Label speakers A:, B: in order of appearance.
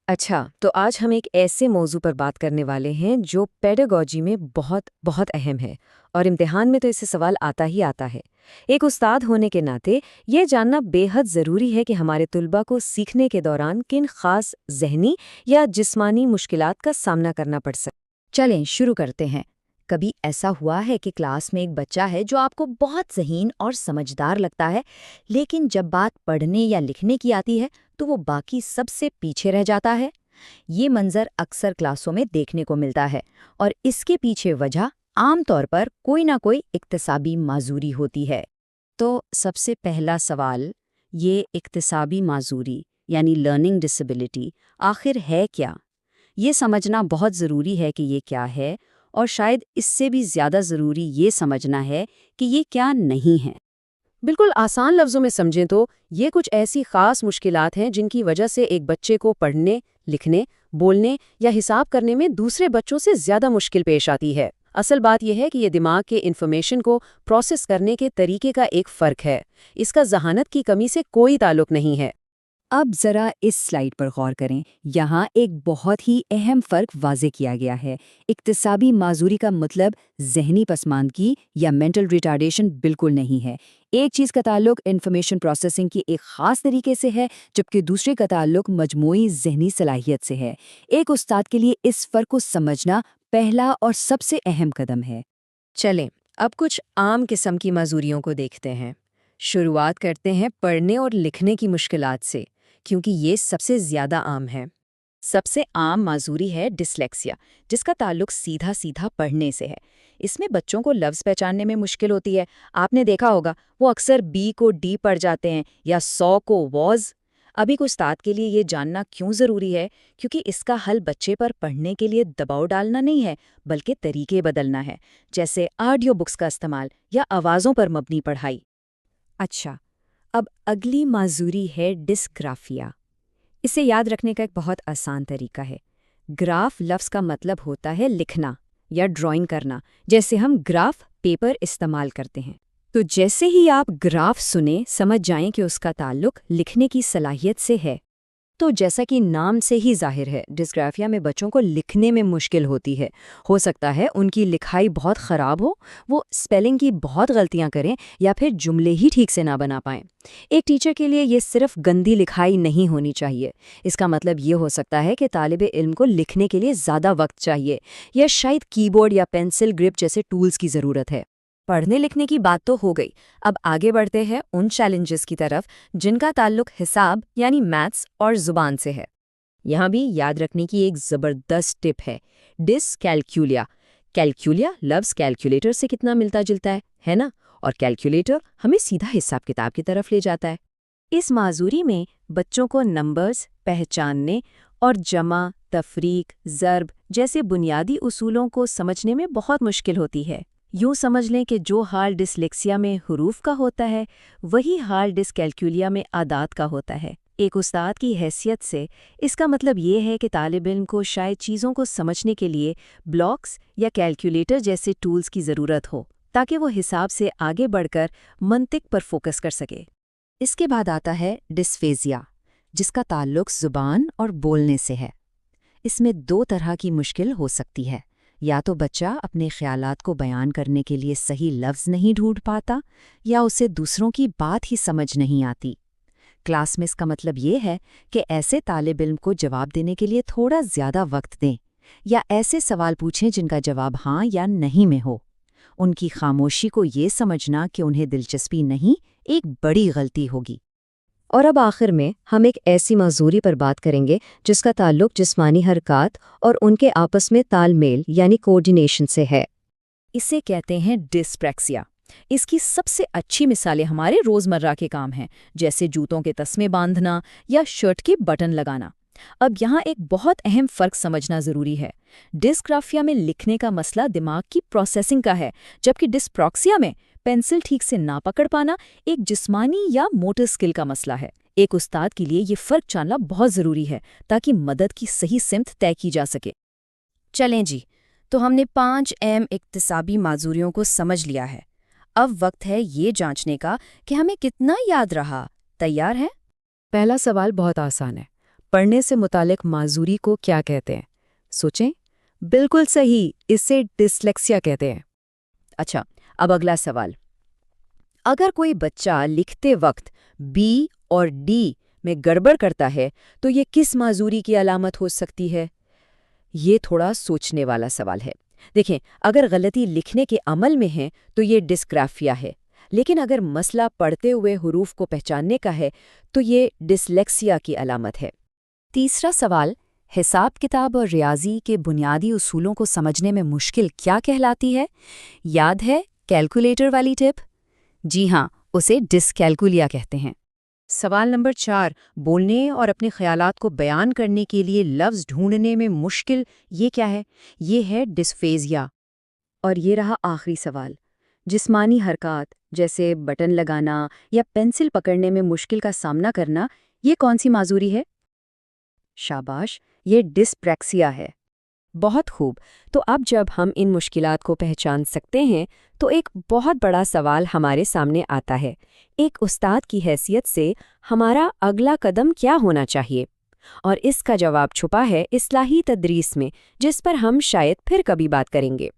A: اچھا، تو آج ہم ایک ایسے موضوع پر بات کرنے والے ہیں جو پیڈاگوجی میں بہت بہت اہم ہے، اور امتحان میں تو اس سے سوال آتا ہی آتا ہے۔ ایک استاد ہونے کے ناطے یہ جاننا بے حد ضروری ہے کہ ہمارے طلباء کو سیکھنے کے دوران کن خاص ذہنی یا جسمانی مشکلات کا سامنا کرنا پڑ سکتا ہے۔
B: چلیں شروع کرتے ہیں۔ کبھی ایسا ہوا ہے کہ کلاس میں ایک بچہ ہے جو آپ کو بہت ذہین اور سمجھدار لگتا ہے، لیکن جب بات پڑھنے یا لکھنے کی آتی ہے تو وہ باقی سب سے پیچھے رہ جاتا ہے؟ یہ منظر اکثر کلاسوں میں دیکھنے کو ملتا ہے، اور اس کے پیچھے وجہ عام طور پر کوئی نہ کوئی اکتسابی معذوری ہوتی ہے۔
C: تو سب سے پہلا سوال، یہ اکتسابی معذوری یعنی لرننگ ڈسیبلٹی آخر ہے کیا؟ یہ سمجھنا بہت ضروری ہے کہ یہ کیا ہے، اور شاید اس سے بھی زیادہ ضروری یہ سمجھنا ہے کہ یہ کیا نہیں ہے۔
A: بالکل آسان لفظوں میں سمجھیں تو یہ کچھ ایسی خاص مشکلات ہیں جن کی وجہ سے ایک بچے کو پڑھنے، لکھنے، بولنے یا حساب کرنے میں دوسرے بچوں سے زیادہ مشکل پیش آتی ہے۔ اصل بات یہ ہے کہ یہ دماغ کے انفارمیشن کو پروسیس کرنے کے طریقے کا ایک فرق ہے، اس کا ذہانت کی کمی سے کوئی تعلق نہیں ہے۔
B: اب ذرا اس سلائیڈ پر غور کریں۔ یہاں ایک بہت ہی اہم فرق واضح کیا گیا ہے۔ اکتسابی معذوری کا مطلب ذہنی پسماندگی یا مینٹل ریٹارڈیشن بالکل نہیں ہے۔ ایک چیز کا تعلق انفارمیشن پروسیسنگ کی ایک خاص طریقے سے ہے، جبکہ دوسرے کا تعلق مجموعی ذہنی صلاحیت سے ہے۔ ایک استاد کے لیے اس فرق کو سمجھنا پہلا اور سب سے اہم قدم ہے۔
A: چلیں اب کچھ عام قسم کی معذوریوں کو دیکھتے ہیں۔ شروعات کرتے ہیں پڑھنے اور لکھنے کی مشکلات سے، کیونکہ یہ سب سے زیادہ عام ہے۔
C: سب سے عام معذوری ہے ڈسلیکسیا، جس کا تعلق سیدھا سیدھا پڑھنے سے ہے۔ اس میں بچوں کو لفظ پہچاننے میں مشکل ہوتی ہے۔ آپ نے دیکھا ہوگا وہ اکثر بی کو ڈی پڑھ جاتے ہیں یا 100 کو واز۔ ابھی کو استاد کے لیے یہ جاننا کیوں ضروری ہے، کیونکہ اس کا حل بچے پر پڑھنے کے لیے دباؤ ڈالنا نہیں ہے، بلکہ طریقے بدلنا ہے، جیسے آڈیو بکس کا استعمال یا آوازوں پر مبنی پڑھائی۔
B: اچھا، اب اگلی معذوری ہے ڈسگرافیا۔ اسے یاد رکھنے کا ایک بہت آسان طریقہ ہے۔ گراف لفظ کا مطلب ہوتا ہے لکھنا یا ڈرائنگ کرنا، جیسے ہم گراف پیپر استعمال کرتے ہیں۔ تو جیسے ہی آپ گراف سنیں، سمجھ جائیں کہ اس کا تعلق لکھنے کی صلاحیت سے ہے۔
A: تو جیسا کہ نام سے ہی ظاہر ہے، ڈسگرافیا میں بچوں کو لکھنے میں مشکل ہوتی ہے۔ ہو سکتا ہے ان کی لکھائی بہت خراب ہو، وہ اسپیلنگ کی بہت غلطیاں کریں یا پھر جملے ہی ٹھیک سے نہ بنا پائیں۔ ایک ٹیچر کے لیے یہ صرف گندی لکھائی نہیں ہونی چاہیے۔ اس کا مطلب یہ ہو سکتا ہے کہ طالب علم کو لکھنے کے لیے زیادہ وقت چاہیے، یا شاید کی بورڈ یا پینسل گرپ جیسے ٹولز کی ضرورت ہے۔ پڑھنے لکھنے کی بات تو ہو گئی، اب آگے بڑھتے ہیں ان چیلنجز کی طرف جن کا تعلق حساب یعنی میتھس اور زبان سے ہے۔ یہاں بھی یاد رکھنے کی ایک زبردست ٹپ ہے، ڈس کیلکولیا۔ کیلکولیا لفظ کیلکولیٹر سے کتنا ملتا جلتا ہے نا؟ اور کیلکولیٹر ہمیں سیدھا حساب کتاب کی طرف لے جاتا ہے۔ اس معذوری میں بچوں کو نمبرز پہچاننے اور جمع، تفریق، ضرب جیسے بنیادی اصولوں کو سمجھنے میں بہت مشکل ہوتی ہے۔ یوں سمجھ لیں کہ جو حال ڈسلیکسیا میں حروف کا ہوتا ہے، وہی حال ڈسکیلکولیا میں اعداد کا ہوتا ہے۔ ایک استاد کی حیثیت سے اس کا مطلب یہ ہے کہ طالب علم کو شاید چیزوں کو سمجھنے کے لیے بلاکس یا کیلکولیٹر جیسے ٹولز کی ضرورت ہو، تاکہ وہ حساب سے آگے بڑھ کر منطق پر فوکس کر سکے۔
B: اس کے بعد آتا ہے ڈسفیزیا، جس کا تعلق زبان اور بولنے سے ہے۔ اس میں دو طرح کی مشکل ہو سکتی ہے، یا تو بچہ اپنے خیالات کو بیان کرنے کے لیے صحیح لفظ نہیں ڈھونڈ پاتا، یا اسے دوسروں کی بات ہی سمجھ نہیں آتی۔ کلاس میں اس کا مطلب یہ ہے کہ ایسے طالب علم کو جواب دینے کے لیے تھوڑا زیادہ وقت دیں، یا ایسے سوال پوچھیں جن کا جواب ہاں یا نہیں میں ہو۔ ان کی خاموشی کو یہ سمجھنا کہ انہیں دلچسپی نہیں ایک بڑی غلطی ہوگی۔
A: اور اب آخر میں ہم ایک ایسی معذوری پر بات کریں گے جس کا تعلق جسمانی حرکات اور ان کے آپس میں تال میل یعنی کوآرڈینیشن سے ہے۔
C: اسے کہتے ہیں ڈسپریکسیا۔ اس کی سب سے اچھی مثالیں ہمارے روزمرہ کے کام ہیں، جیسے جوتوں کے تسمے باندھنا یا شرٹ کے بٹن لگانا۔ اب یہاں ایک بہت اہم فرق سمجھنا ضروری ہے۔ ڈسگرافیا میں لکھنے کا مسئلہ دماغ کی پروسیسنگ کا ہے، جبکہ ڈسپروکسیا میں پینسل ٹھیک سے نہ پکڑ پانا ایک جسمانی یا موٹر اسکل کا مسئلہ ہے۔ ایک استاد کے لیے یہ فرق جاننا بہت ضروری ہے تاکہ مدد کی صحیح سمت طے کی جا سکے۔
D: چلیں جی، تو ہم نے 5 اہم اکتسابی معذوریوں کو سمجھ لیا ہے۔ اب وقت ہے یہ جانچنے کا کہ ہمیں کتنا یاد رہا۔ تیار ہیں؟
A: پہلا سوال بہت آسان ہے، پڑھنے سے متعلق معذوری کو کیا کہتے ہیں؟ سوچیں۔ بالکل صحیح، اسے ڈسلیکسیا کہتے ہیں۔
C: اچھا، اب اگلا سوال۔ اگر کوئی بچہ لکھتے وقت بی اور ڈی میں گڑبڑ کرتا ہے تو یہ کس معذوری کی علامت ہو سکتی ہے؟ یہ تھوڑا سوچنے والا سوال ہے۔ دیکھیں، اگر غلطی لکھنے کے عمل میں ہے تو یہ ڈسگرافیا ہے، لیکن اگر مسئلہ پڑھتے ہوئے حروف کو پہچاننے کا ہے تو یہ ڈسلیکسیا کی علامت ہے۔
B: تیسرا سوال، حساب کتاب اور ریاضی کے بنیادی اصولوں کو سمجھنے میں مشکل کیا کہلاتی ہے؟ یاد ہے کیلکولیٹر والی ٹپ؟ جی ہاں، اسے ڈسکیلکولیا کہتے ہیں۔
C: سوال نمبر 4، بولنے اور اپنے خیالات کو بیان کرنے کے لیے لفظ ڈھونڈنے میں مشکل یہ کیا ہے؟ یہ ہے ڈسفیزیا۔ اور یہ رہا آخری سوال، جسمانی حرکات جیسے بٹن لگانا یا پینسل پکڑنے میں مشکل کا سامنا کرنا، یہ کون سی معذوری ہے؟ شاباش، یہ ڈسپریکسیا ہے۔
A: بہت خوب۔ تو اب جب ہم ان مشکلات کو پہچان سکتے ہیں تو ایک بہت بڑا سوال ہمارے سامنے آتا ہے، ایک استاد کی حیثیت سے ہمارا اگلا قدم کیا ہونا چاہیے؟ اور اس کا جواب چھپا ہے اصلاحی تدریس میں، جس پر ہم شاید پھر کبھی بات کریں گے۔